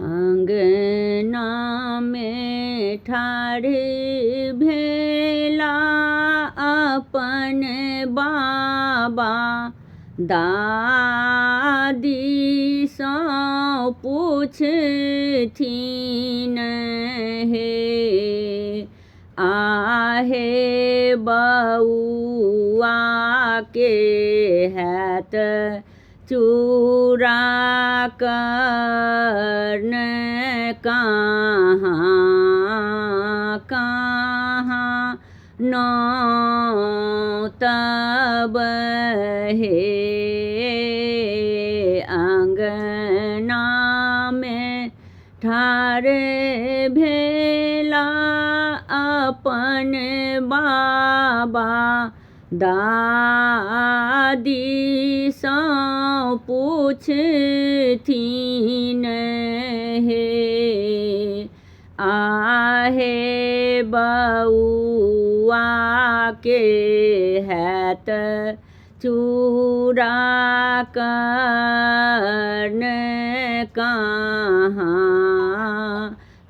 अंगना में ठाढ़े भेला अपन बाबा दादी सँ पूछथिन हे आहे बउआ के हैत चूड़ा कर्ण कहाँ कहाँ नौ तब हे अंगना में ठाढ़ भेला अपन बाबा दादी सँ पूछथिन हे आहे बउआ के हैत चूड़ा कर्ण कहाँ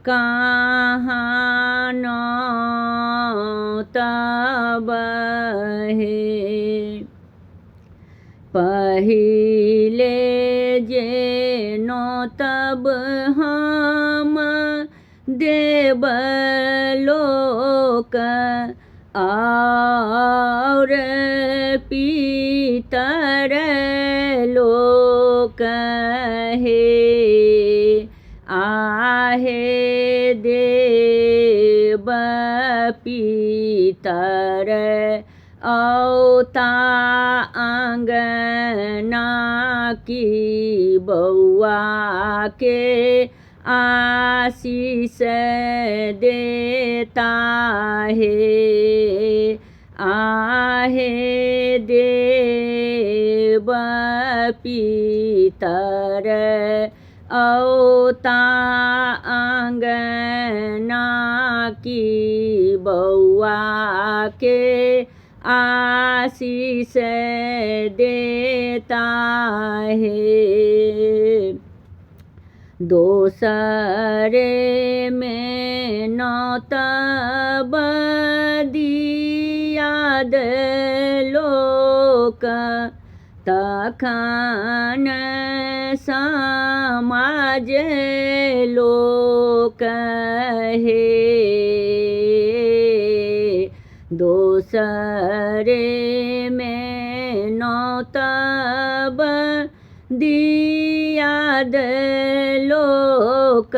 कहाँ नौ तब हे पहिले जे नौ तब हम देवलोक और पितर लोक हे आहे देव पितर औता अंगना की बउआ के आशीष देता है आहे देव पितर औता अंगना की बउआ के आशीष देता है दोसरे में नौ तब दियाद लोक तखन समाज लोक हे दोसरे में नौ तब दियाद लोक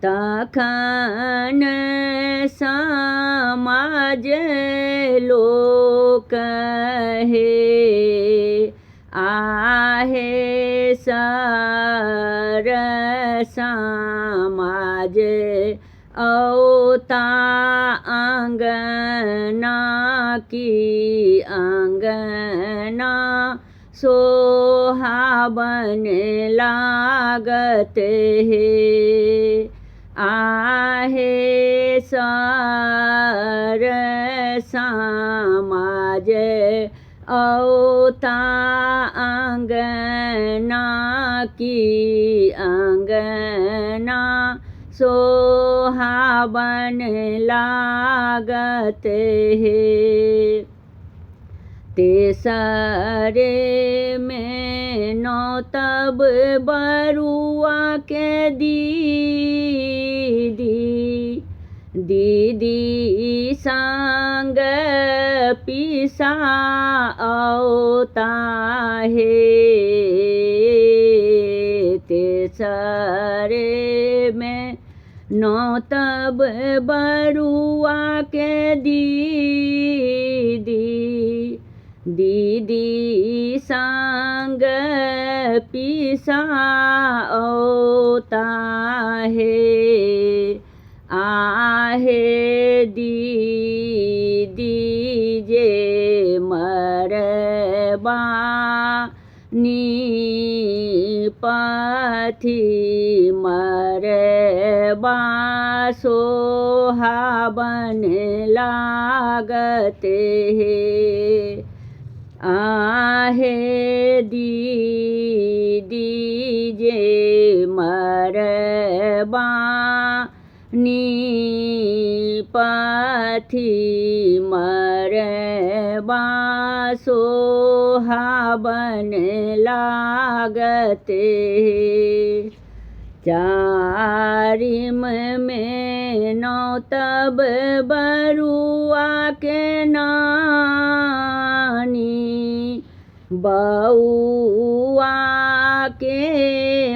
तखन समाज लोक हे आहे सर समाज औता अंगना की अंगना सोहावन लागत है आहे सर समाज औता अंगना की अंगना सोहावन लागत है तेसरे में नौ तब बरुआ के दीदी संग पिसा औता है तेसरे में नौ तब बरुआ के दीदी संग पिसा औता है आहे दीदी जे मरबा पथि मरबा सोहावन लागत है आहे दीदी जे करबा निपथि मरबा सोहावन लागते। चारिम में नौ तब बरुआ के नानी बउआ के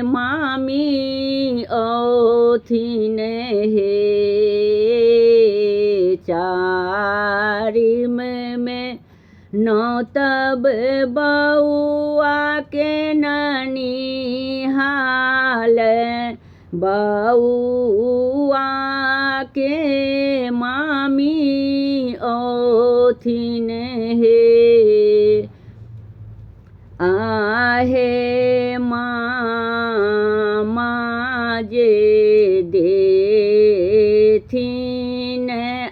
मामी औथिन हे। चारिम में नौ तब बउआ के नानी हाल बउआ के मामी औथिन हे। आहे मामा जे देथिन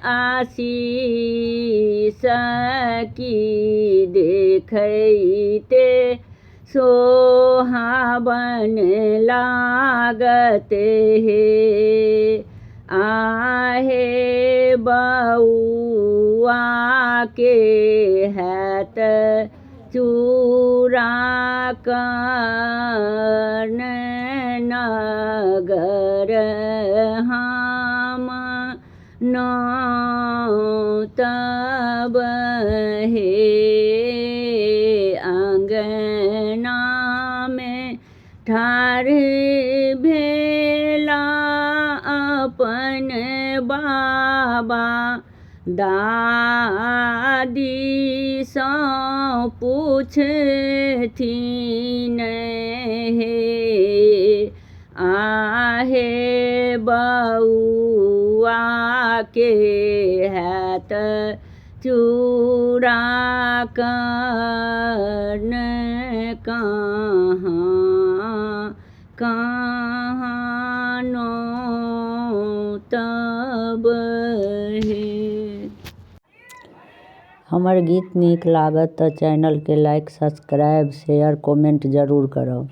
आशीष की देखैते सोहावन लागते हे। आहे बउआ के हैत चूड़ा कन नगर हम नौ तब हे। अंगना में ठाढ़ भेला अपन बाबा दादी सँ पूछथिन हे। आहे बउआ के हैत चूड़ा कन कहाँ नौ तब हे। हमर गीत नीक लागत तऽ चैनल के लाइक, सब्सक्राइब, शेयर, कमेंट जरूर करब।